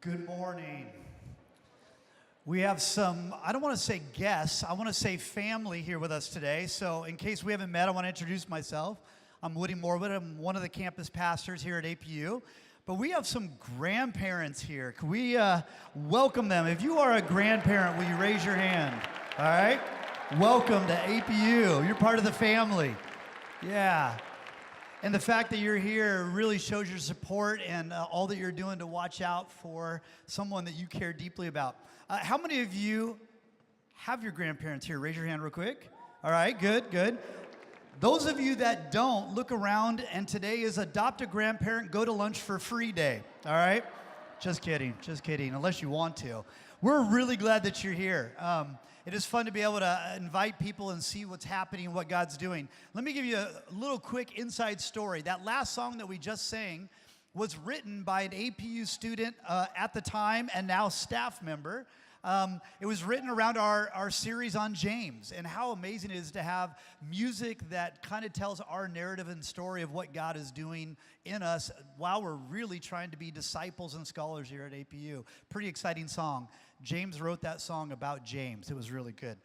Good morning. We have some, I don't want to say guests, I want to say family here with us today. So in case we haven't met, I want to introduce myself. I'm Woody Morwood. I'm one of the campus pastors here at APU. But we have some grandparents here. Can we welcome them? If you are a grandparent, will you raise your hand? All right? Welcome to APU. You're part of the family. Yeah. And the fact that you're here really shows your support and all that you're doing to watch out for someone that you care deeply about. How many of you have your grandparents here? Raise your hand real quick. All right, good, good. Those of you that don't, look around, and today is Adopt a Grandparent, Go to Lunch for Free Day. All right? Just kidding, unless you want to. We're really glad that you're here. It is fun to be able to invite people and see what's happening and what God's doing. Let me give you a little quick inside story. That last song that we just sang was written by an APU student at the time and now staff member. It was written around our series on James, and how amazing it is to have music that kind of tells our narrative and story of what God is doing in us while we're really trying to be disciples and scholars here at APU. Pretty exciting song. James wrote that song about James. It was really good.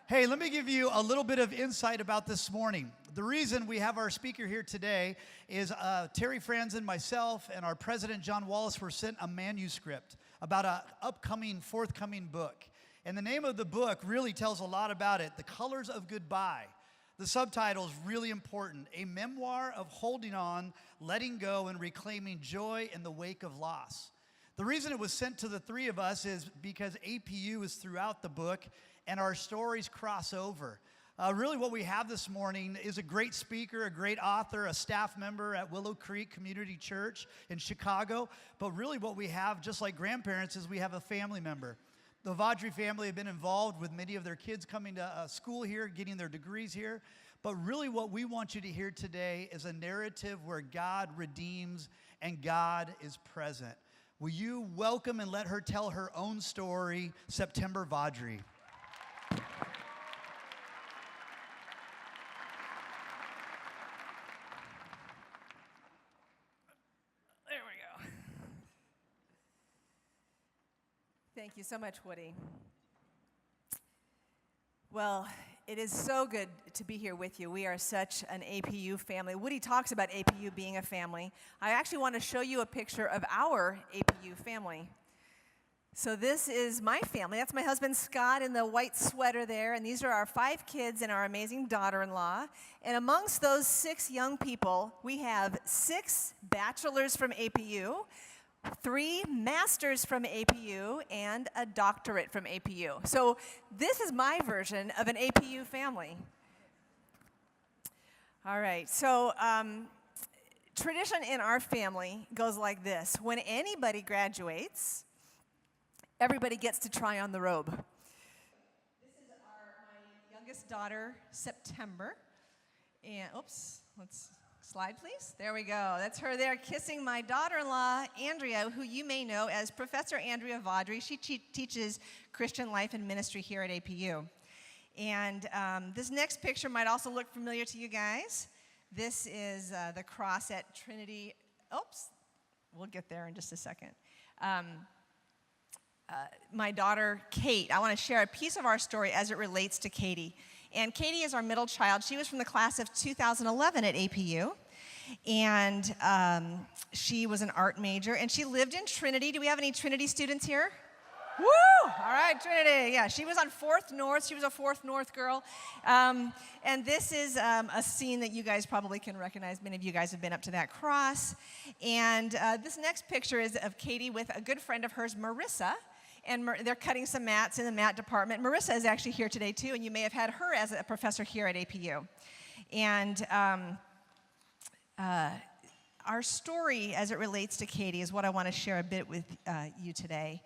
Hey, let me give you a little bit of insight about this morning. The reason we have our speaker here today is Terry Franzen, myself, and our president, John Wallace, were sent a manuscript about an upcoming, forthcoming book. And the name of the book really tells a lot about it, The Colors of Goodbye. The subtitle is really important, A Memoir of Holding On, Letting Go, and Reclaiming Joy in the Wake of Loss. The reason it was sent to the three of us is because APU is throughout the book, and our stories cross over. Really what we have this morning is a great speaker, a great author, a staff member at Willow Creek Community Church in Chicago. But really what we have, just like grandparents, is we have a family member. The Vaudrey family have been involved with many of their kids coming to school here, getting their degrees here. But really what we want you to hear today is a narrative where God redeems and God is present. Will you welcome and let her tell her own story, September Vaudrey? Thank you so much, Woody. Well, it is so good to be here with you. We are such an APU family. Woody talks about APU being a family. I actually want to show you a picture of our APU family. So this is my family. That's my husband, Scott, in the white sweater there. And these are our 5 kids and our amazing daughter-in-law. And amongst those 6 young people, we have 6 bachelors from APU, 3 masters from APU, and a doctorate from APU. So this is my version of an APU family. All right, so tradition in our family goes like this. When anybody graduates, everybody gets to try on the robe. This is my youngest daughter, September. And, oops, let's slide, please. There we go. That's her there kissing my daughter-in-law, Andrea, who you may know as Professor Andrea Vaudrey. She teaches Christian life and ministry here at APU. And this next picture might also look familiar to you guys. This is the cross at Trinity. Oops, we'll get there in just a second. My daughter, Kate. I want to share a piece of our story as it relates to Katie. And Katie is our middle child. She was from the class of 2011 at APU. And she was an art major. And she lived in Trinity. Do we have any Trinity students here? Woo! All right, Trinity. Yeah, she was on 4th North. She was a 4th North girl. And this is a scene that you guys probably can recognize. Many of you guys have been up to that cross. And this next picture is of Katie with a good friend of hers, Marissa. And they're cutting some mats in the mat department. Marissa is actually here today, too, and you may have had her as a professor here at APU. And our story as it relates to Katie is what I want to share a bit with you today.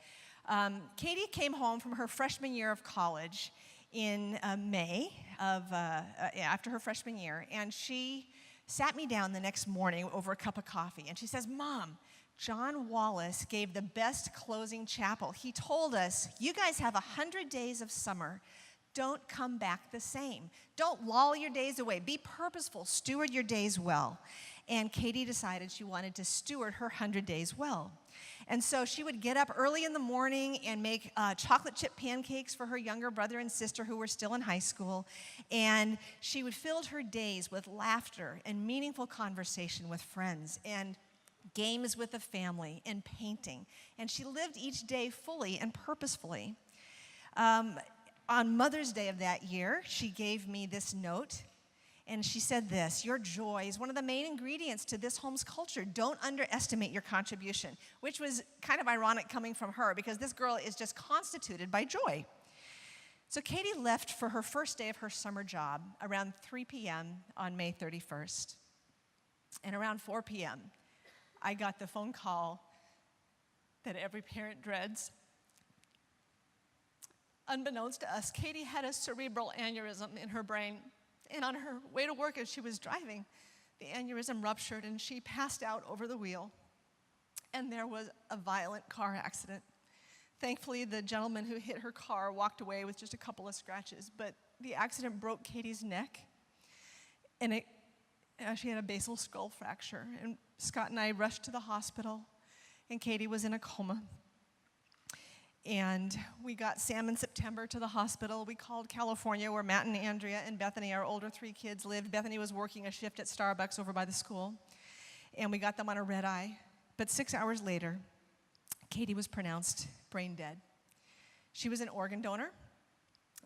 Katie came home from her freshman year of college in May after her freshman year, and she sat me down the next morning over a cup of coffee, and she says, "Mom, John Wallace gave the best closing chapel. He told us, you guys have 100 days of summer. Don't come back the same. Don't loll your days away. Be purposeful. Steward your days well." And Katie decided she wanted to steward her 100 days well. And so she would get up early in the morning and make chocolate chip pancakes for her younger brother and sister who were still in high school. And she would fill her days with laughter and meaningful conversation with friends and games with the family and painting. And she lived each day fully and purposefully. On Mother's Day of that year, she gave me this note. And she said this: "Your joy is one of the main ingredients to this home's culture. Don't underestimate your contribution," which was kind of ironic coming from her because this girl is just constituted by joy. So Katie left for her first day of her summer job around 3 p.m. on May 31st. And around 4 p.m., I got the phone call that every parent dreads. Unbeknownst to us, Katie had a cerebral aneurysm in her brain. And on her way to work as she was driving, the aneurysm ruptured and she passed out over the wheel. And there was a violent car accident. Thankfully, the gentleman who hit her car walked away with just a couple of scratches, but the accident broke Katie's neck, and she had a basal skull fracture. And Scott and I rushed to the hospital, and Katie was in a coma. And we got Sam in September to the hospital. We called California, where Matt and Andrea and Bethany, our older 3 kids, lived. Bethany was working a shift at Starbucks over by the school. And we got them on a red eye. But 6 hours later, Katie was pronounced brain dead. She was an organ donor.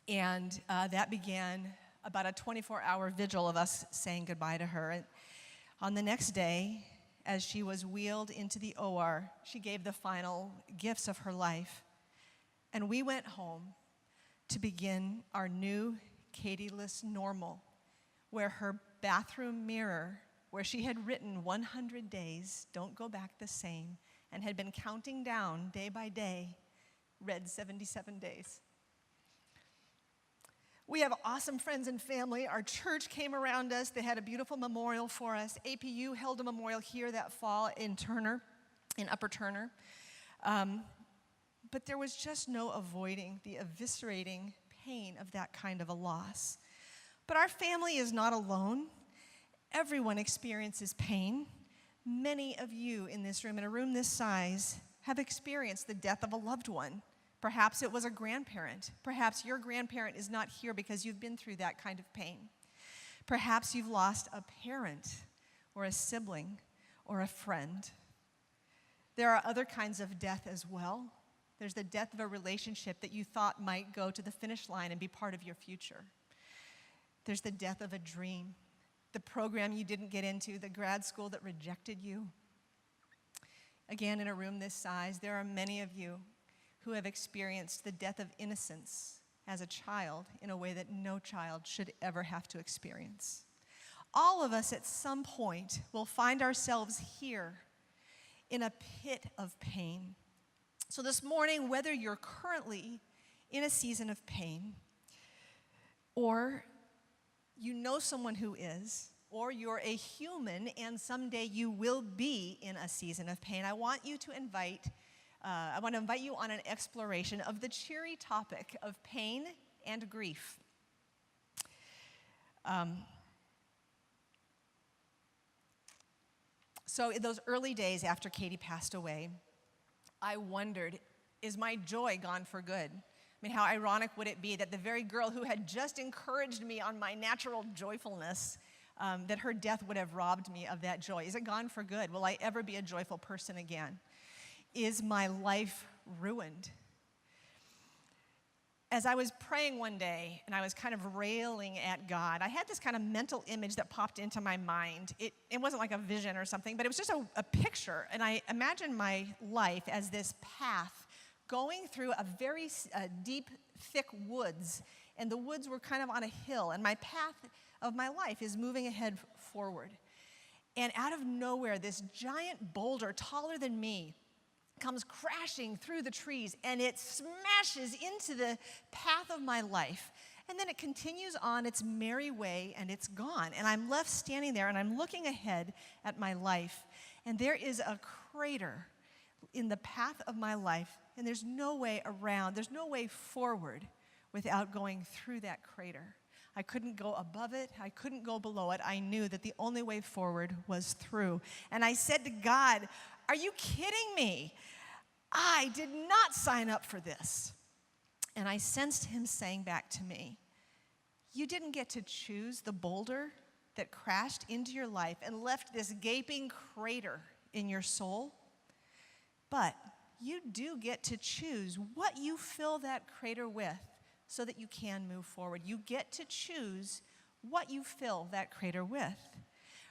And that began about a 24-hour vigil of us saying goodbye to her. And on the next day, as she was wheeled into the OR, she gave the final gifts of her life. And we went home to begin our new Katie-less normal, where her bathroom mirror, where she had written 100 days, don't go back the same, and had been counting down day by day, read 77 days. We have awesome friends and family. Our church came around us. They had a beautiful memorial for us. APU held a memorial here that fall in Upper Turner. But there was just no avoiding the eviscerating pain of that kind of a loss. But our family is not alone. Everyone experiences pain. Many of you in this room, in a room this size, have experienced the death of a loved one. Perhaps it was a grandparent. Perhaps your grandparent is not here because you've been through that kind of pain. Perhaps you've lost a parent or a sibling or a friend. There are other kinds of death as well. There's the death of a relationship that you thought might go to the finish line and be part of your future. There's the death of a dream, the program you didn't get into, the grad school that rejected you. Again, in a room this size, there are many of you who have experienced the death of innocence as a child in a way that no child should ever have to experience. All of us at some point will find ourselves here in a pit of pain. So this morning, whether you're currently in a season of pain, or you know someone who is, or you're a human and someday you will be in a season of pain, I want to invite you on an exploration of the cheery topic of pain and grief. So in those early days after Katie passed away, I wondered, is my joy gone for good? I mean, how ironic would it be that the very girl who had just encouraged me on my natural joyfulness, that her death would have robbed me of that joy? Is it gone for good? Will I ever be a joyful person again? Is my life ruined? As I was praying one day and I was kind of railing at God, I had this kind of mental image that popped into my mind. It wasn't like a vision or something, but it was just a picture. And I imagined my life as this path going through a very deep, thick woods. And the woods were kind of on a hill. And my path of my life is moving ahead forward. And out of nowhere, this giant boulder taller than me comes crashing through the trees, and it smashes into the path of my life. And then it continues on its merry way, and it's gone. And I'm left standing there, and I'm looking ahead at my life, and there is a crater in the path of my life, and there's no way around, there's no way forward without going through that crater. I couldn't go above it. I couldn't go below it. I knew that the only way forward was through. And I said to God, Are you kidding me? I did not sign up for this. And I sensed him saying back to me, you didn't get to choose the boulder that crashed into your life and left this gaping crater in your soul, but you do get to choose what you fill that crater with so that you can move forward. You get to choose what you fill that crater with.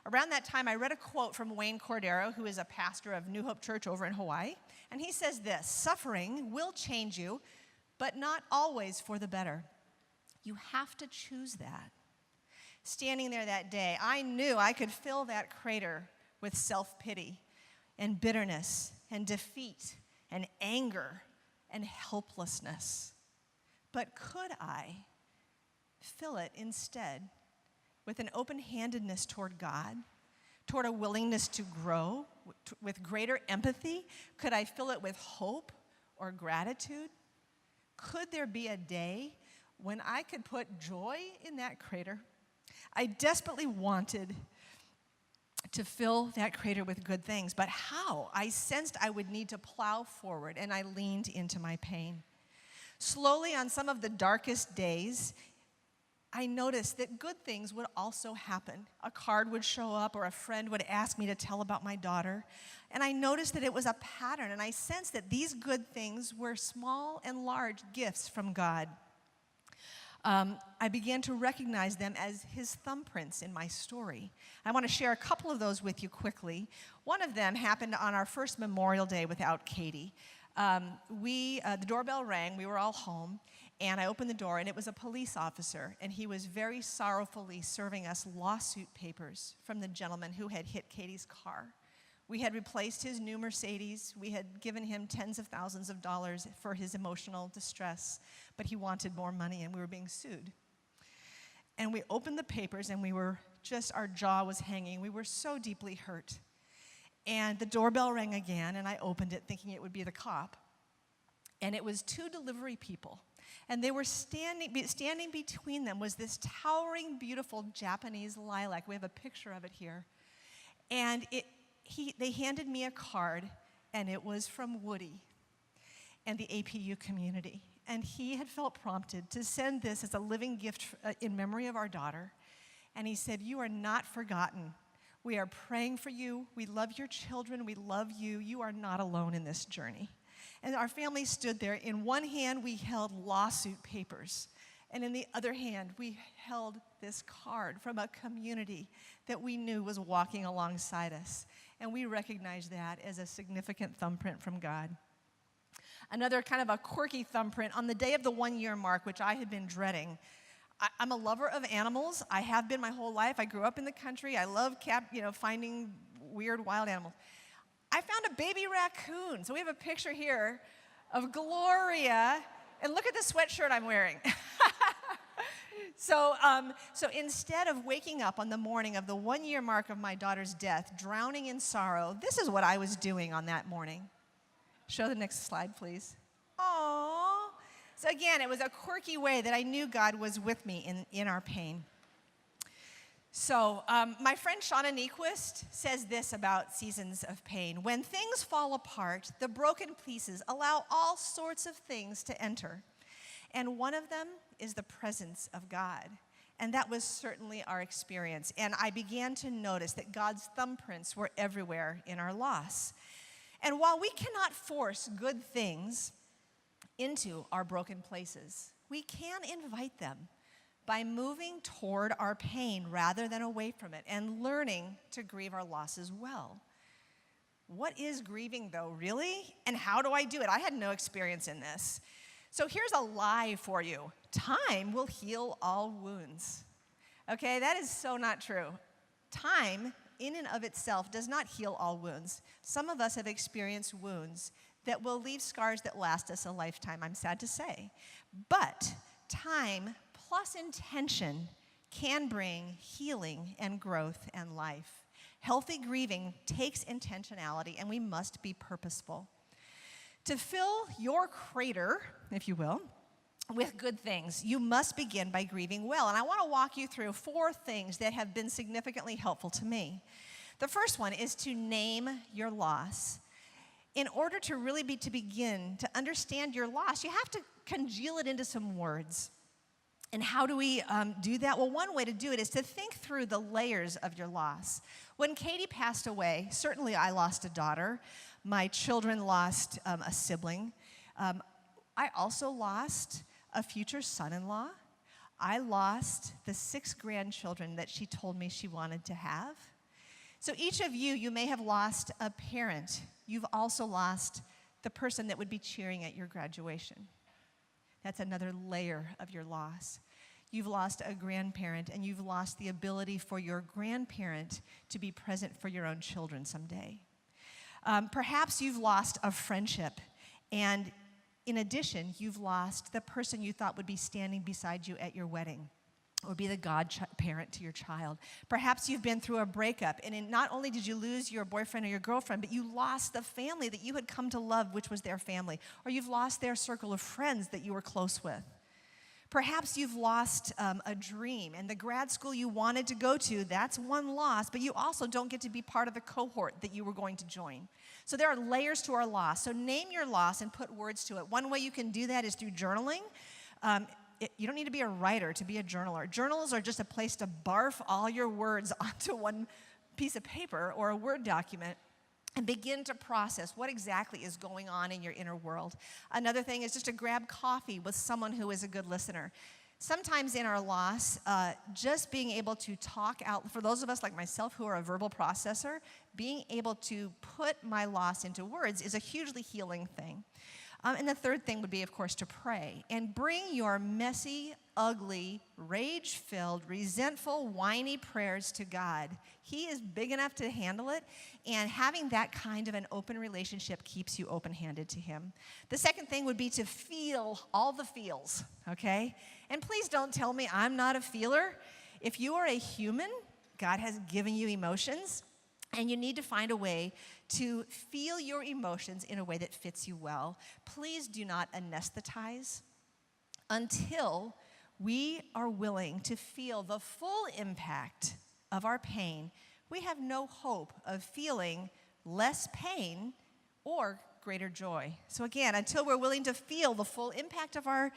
Around that time, I read a quote from Wayne Cordero, who is a pastor of New Hope Church over in Hawaii, and he says this: suffering will change you, but not always for the better. You have to choose that. Standing there that day, I knew I could fill that crater with self-pity and bitterness and defeat and anger and helplessness. But could I fill it instead with an open-handedness toward God, toward a willingness to grow, with greater empathy? Could I fill it with hope or gratitude? Could there be a day when I could put joy in that crater? I desperately wanted to fill that crater with good things, but how? I sensed I would need to plow forward, and I leaned into my pain. Slowly, on some of the darkest days, I noticed that good things would also happen. A card would show up, or a friend would ask me to tell about my daughter. And I noticed that it was a pattern, and I sensed that these good things were small and large gifts from God. I began to recognize them as his thumbprints in my story. I want to share a couple of those with you quickly. One of them happened on our first Memorial Day without Katie. The doorbell rang, we were all home, and I opened the door, and it was a police officer, and he was very sorrowfully serving us lawsuit papers from the gentleman who had hit Katie's car. We had replaced his new Mercedes. We had given him tens of thousands of dollars for his emotional distress, but he wanted more money, and we were being sued. And we opened the papers, and our jaw was hanging. We were so deeply hurt. And the doorbell rang again, and I opened it thinking it would be the cop. And it was two delivery people. And they were standing between them was this towering, beautiful Japanese lilac. We have a picture of it here. And they handed me a card, and it was from Woody and the APU community. And he had felt prompted to send this as a living gift in memory of our daughter. And he said, "You are not forgotten. We are praying for you. We love your children. We love you. You are not alone in this journey." And our family stood there. In one hand, we held lawsuit papers. And in the other hand, we held this card from a community that we knew was walking alongside us. And we recognized that as a significant thumbprint from God. Another kind of a quirky thumbprint, on the day of the 1-year mark, which I had been dreading. I'm a lover of animals. I have been my whole life. I grew up in the country. I love finding weird wild animals. I found a baby raccoon. So we have a picture here of Gloria. And look at the sweatshirt I'm wearing. So instead of waking up on the morning of the 1-year mark of my daughter's death, drowning in sorrow, this is what I was doing on that morning. Show the next slide, please. Aww. So again, it was a quirky way that I knew God was with me in our pain. So my friend Shauna Nyquist says this about seasons of pain. When things fall apart, the broken pieces allow all sorts of things to enter. And one of them is the presence of God. And that was certainly our experience. And I began to notice that God's thumbprints were everywhere in our loss. And while we cannot force good things into our broken places, we can invite them by moving toward our pain rather than away from it and learning to grieve our losses well. What is grieving, though, really? And how do I do it? I had no experience in this. So here's a lie for you. Time will heal all wounds. Okay, that is so not true. Time, in and of itself, does not heal all wounds. Some of us have experienced wounds that will leave scars that last us a lifetime, I'm sad to say. But time plus intention can bring healing and growth and life. Healthy grieving takes intentionality, and we must be purposeful. To fill your crater, if you will, with good things, you must begin by grieving well. And I want to walk you through 4 things that have been significantly helpful to me. The first one is to name your loss. in order to really begin to understand your loss, you have to congeal it into some words. And how do we do that? Well, one way to do it is to think through the layers of your loss. When Katie passed away, certainly I lost a daughter. My children lost a sibling. I also lost a future son-in-law. I lost the 6 grandchildren that she told me she wanted to have. So each of you may have lost a parent. You've also lost the person that would be cheering at your graduation. That's another layer of your loss. You've lost a grandparent, and you've lost the ability for your grandparent to be present for your own children someday. Perhaps you've lost a friendship, and in addition, you've lost the person you thought would be standing beside you at your wedding, or be the godparent to your child. Perhaps you've been through a breakup, and not only did you lose your boyfriend or your girlfriend, but you lost the family that you had come to love, which was their family. Or you've lost their circle of friends that you were close with. Perhaps you've lost a dream, and the grad school you wanted to go to, that's one loss, but you also don't get to be part of the cohort that you were going to join. So there are layers to our loss. So name your loss and put words to it. One way you can do that is through journaling. You don't need to be a writer to be a journaler. Journals are just a place to barf all your words onto one piece of paper or a Word document and begin to process what exactly is going on in your inner world. Another thing is just to grab coffee with someone who is a good listener. Sometimes in our loss, just being able to talk out, for those of us like myself who are a verbal processor, being able to put my loss into words is a hugely healing thing. And the third thing would be, of course, to pray and bring your messy, ugly, rage-filled, resentful, whiny prayers to God. He is big enough to handle it, and having that kind of an open relationship keeps you open-handed to Him. The second thing would be to feel all the feels, okay? And please don't tell me I'm not a feeler. If you are a human, God has given you emotions, and you need to find a way to feel your emotions in a way that fits you well. Please do not anesthetize until we are willing to feel the full impact of our pain. We have no hope of feeling less pain or greater joy. So again, until we're willing to feel the full impact of our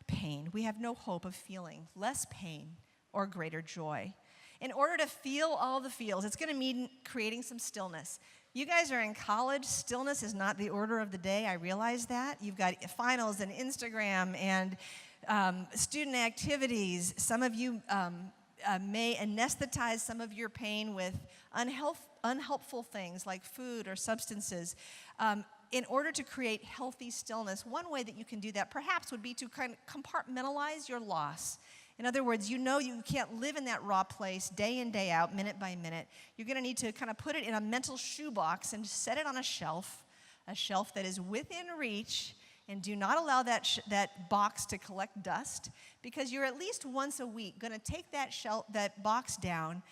pain, we have no hope of feeling less pain or greater joy. In order to feel all the feels, it's going to mean creating some stillness. You guys are in college. Stillness is not the order of the day. I realize that. You've got finals and Instagram and student activities. Some of you may anesthetize some of your pain with unhelpful things like food or substances. In order to create healthy stillness, one way that you can do that perhaps would be to kind of compartmentalize your loss. In other words, you know you can't live in that raw place day in, day out, minute by minute. You're going to need to kind of put it in a mental shoebox and set it on a shelf that is within reach, and do not allow that box to collect dust, because you're at least once a week going to take that box down,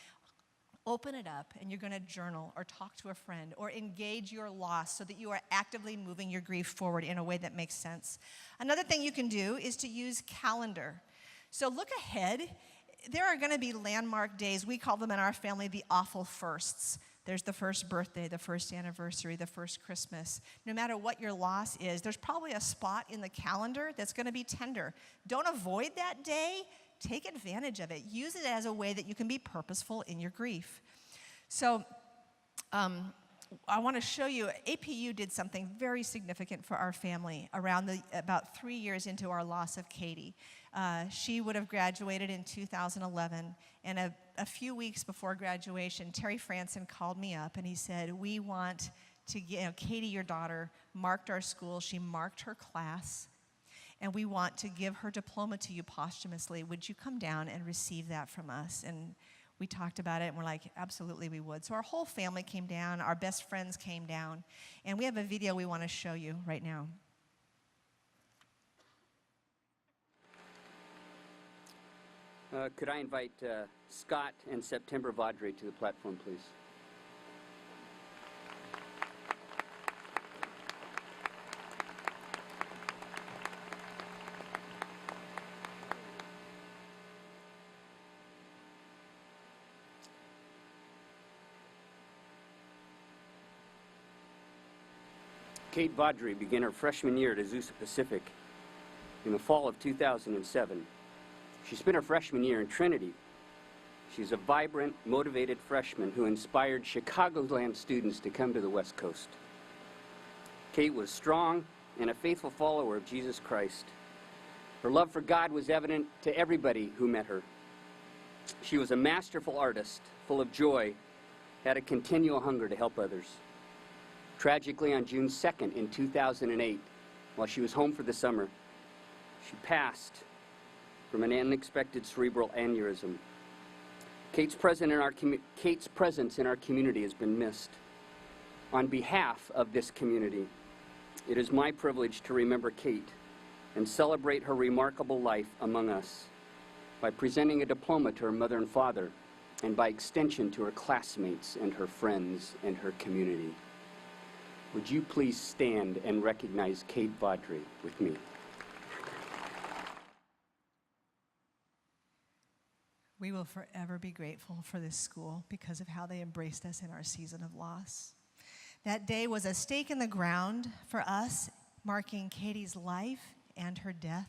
open it up, and you're going to journal or talk to a friend or engage your loss so that you are actively moving your grief forward in a way that makes sense. Another thing you can do is to use calendar. So look ahead. There are going to be landmark days. We call them in our family the awful firsts. There's the first birthday, the first anniversary, the first Christmas. No matter what your loss is, there's probably a spot in the calendar that's going to be tender. Don't avoid that day. Take advantage of it. Use it as a way that you can be purposeful in your grief. So I want to show you, APU did something very significant for our family around about 3 years into our loss of Katie. She would have graduated in 2011, and a few weeks before graduation, Terry Franson called me up and he said, we want to get, Katie, your daughter, marked our school. She marked her class, and we want to give her diploma to you posthumously. Would you come down and receive that from us? And we talked about it, and we're like, absolutely we would. So our whole family came down, our best friends came down, and we have a video we want to show you right now. Could I invite Scott and September Vaudrey to the platform, please? Kate Vaudrey began her freshman year at Azusa Pacific in the fall of 2007. She spent her freshman year in Trinity. She's a vibrant, motivated freshman who inspired Chicagoland students to come to the West Coast. Kate was strong and a faithful follower of Jesus Christ. Her love for God was evident to everybody who met her. She was a masterful artist, full of joy, had a continual hunger to help others. Tragically, on June 2nd in 2008, while she was home for the summer, she passed from an unexpected cerebral aneurysm. Kate's presence in our community has been missed. On behalf of this community, it is my privilege to remember Kate and celebrate her remarkable life among us by presenting a diploma to her mother and father, and by extension to her classmates and her friends and her community. Would you please stand and recognize Kate Vaudrey with me? We will forever be grateful for this school because of how they embraced us in our season of loss. That day was a stake in the ground for us, marking Katie's life and her death.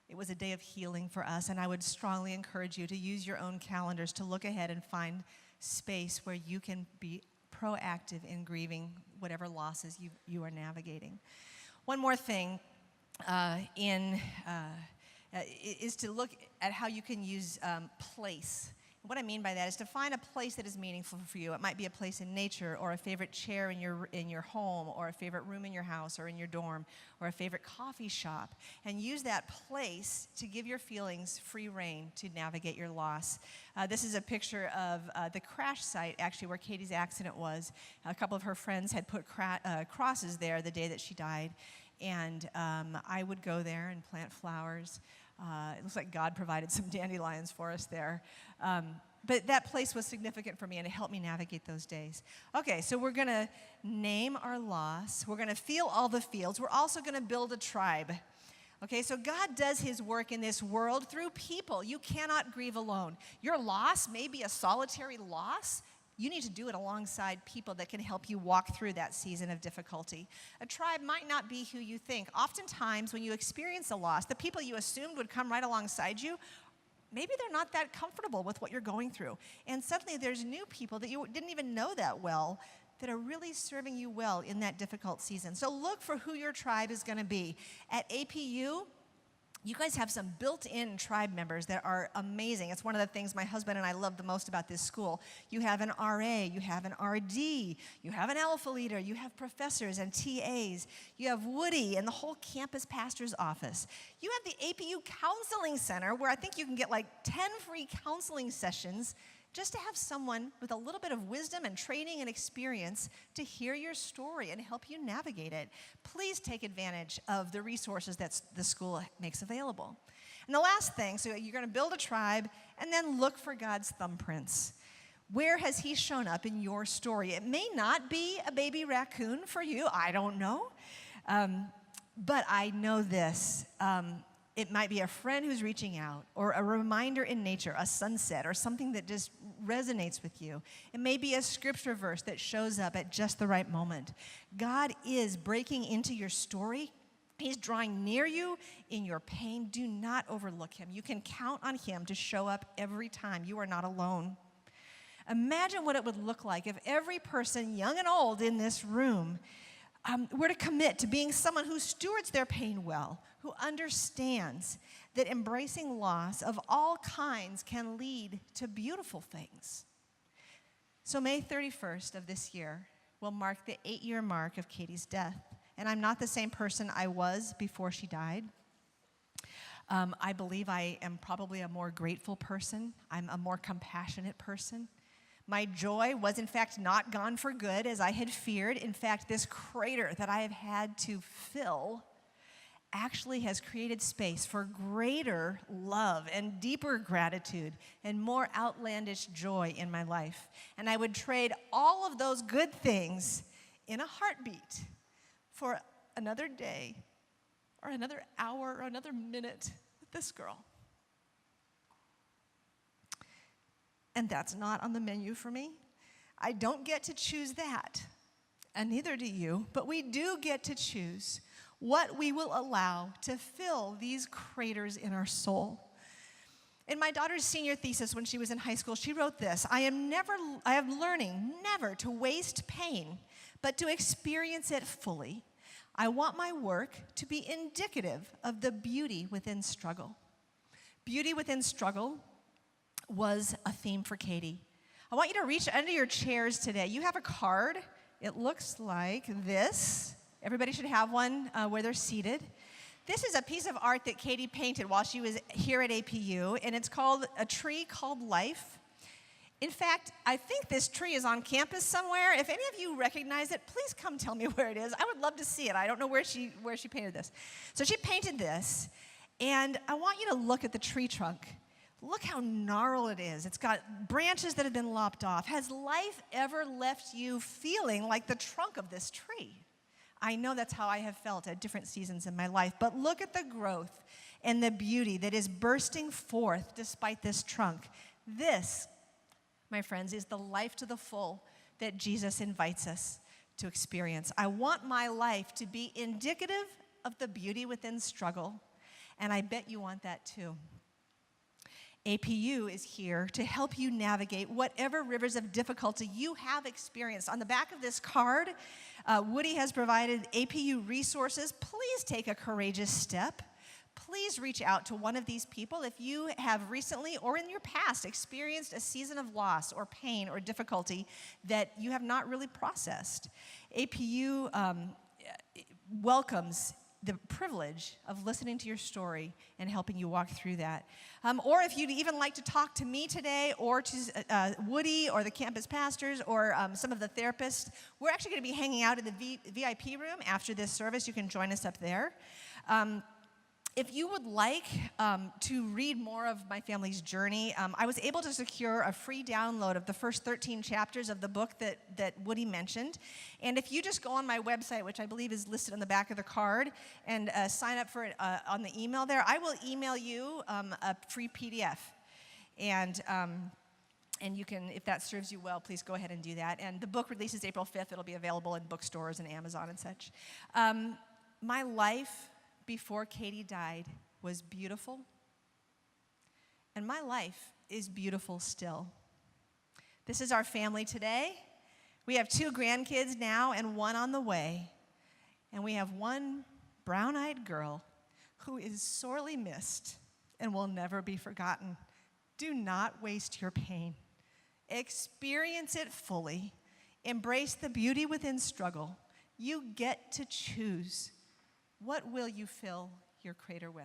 It was a day of healing for us, and I would strongly encourage you to use your own calendars to look ahead and find space where you can be proactive in grieving whatever losses you are navigating. One more thing is to look at how you can use place. What I mean by that is to find a place that is meaningful for you. It might be a place in nature, or a favorite chair in your home, or a favorite room in your house or in your dorm, or a favorite coffee shop, and use that place to give your feelings free rein to navigate your loss. This is a picture of the crash site, actually, where Katie's accident was. A couple of her friends had put crosses there the day that she died, and I would go there and plant flowers. It looks like God provided some dandelions for us there. But that place was significant for me, and it helped me navigate those days. Okay, so we're going to name our loss. We're going to feel all the feels. We're also going to build a tribe. Okay, so God does his work in this world through people. You cannot grieve alone. Your loss may be a solitary loss. You need to do it alongside people that can help you walk through that season of difficulty. A tribe might not be who you think. Oftentimes, when you experience a loss, the people you assumed would come right alongside you, maybe they're not that comfortable with what you're going through. And suddenly there's new people that you didn't even know that well that are really serving you well in that difficult season. So look for who your tribe is going to be. At APU, you guys have some built-in tribe members that are amazing. It's one of the things my husband and I love the most about this school. You have an RA, you have an RD, you have an alpha leader, you have professors and TAs, you have Woody and the whole campus pastor's office. You have the APU Counseling Center, where I think you can get like 10 free counseling sessions just to have someone with a little bit of wisdom and training and experience to hear your story and help you navigate it. Please take advantage of the resources that the school makes available. And the last thing, so you're going to build a tribe and then look for God's thumbprints. Where has he shown up in your story? It may not be a baby raccoon for you. I don't know. But I know this. It might be a friend who's reaching out, or a reminder in nature, a sunset, or something that just resonates with you. It may be a scripture verse that shows up at just the right moment. God is breaking into your story. He's drawing near you in your pain. Do not overlook him. You can count on him to show up every time. You are not alone. Imagine what it would look like if every person, young and old, in this room were to commit to being someone who stewards their pain well, who understands that embracing loss of all kinds can lead to beautiful things. So May 31st of this year will mark the 8-year mark of Katie's death. And I'm not the same person I was before she died. I believe I am probably a more grateful person. I'm a more compassionate person. My joy was, in fact, not gone for good as I had feared. In fact, this crater that I have had to fill actually has created space for greater love and deeper gratitude and more outlandish joy in my life. And I would trade all of those good things in a heartbeat for another day or another hour or another minute with this girl. And that's not on the menu for me. I don't get to choose that. and neither do you, but we do get to choose what we will allow to fill these craters in our soul. In my daughter's senior thesis when she was in high school, she wrote this: I am learning never to waste pain, but to experience it fully. I want my work to be indicative of the beauty within struggle. Beauty within struggle was a theme for Katie. I want you to reach under your chairs today. You have a card. It looks like this. Everybody should have one where they're seated. This is a piece of art that Katie painted while she was here at APU, and it's called A Tree Called Life. In fact, I think this tree is on campus somewhere. If any of you recognize it, please come tell me where it is. I would love to see it. I don't know where she painted this. So she painted this, and I want you to look at the tree trunk. Look how gnarled it is. It's got branches that have been lopped off. Has life ever left you feeling like the trunk of this tree? I know that's how I have felt at different seasons in my life, but look at the growth and the beauty that is bursting forth despite this trunk. This, my friends, is the life to the full that Jesus invites us to experience. I want my life to be indicative of the beauty within struggle, and I bet you want that too. APU is here to help you navigate whatever rivers of difficulty you have experienced. On the back of this card, Woody has provided APU resources. Please take a courageous step. Please reach out to one of these people if you have recently or in your past experienced a season of loss or pain or difficulty that you have not really processed. APU welcomes the privilege of listening to your story and helping you walk through that. Or if you'd even like to talk to me today or to Woody or the campus pastors or some of the therapists, we're actually going to be hanging out in the VIP room after this service. You can join us up there. If you would like to read more of my family's journey, I was able to secure a free download of the first 13 chapters of the book that Woody mentioned. And if you just go on my website, which I believe is listed on the back of the card, and sign up for it on the email there, I will email you a free PDF. And you can, if that serves you well, please go ahead and do that. And the book releases April 5th. It'll be available in bookstores and Amazon and such. My life before Katie died was beautiful, and my life is beautiful still. This is our family today. We have 2 grandkids now and 1 on the way, and we have 1 brown-eyed girl who is sorely missed and will never be forgotten. Do not waste your pain. Experience it fully. Embrace the beauty within struggle. You get to choose. What will you fill your crater with?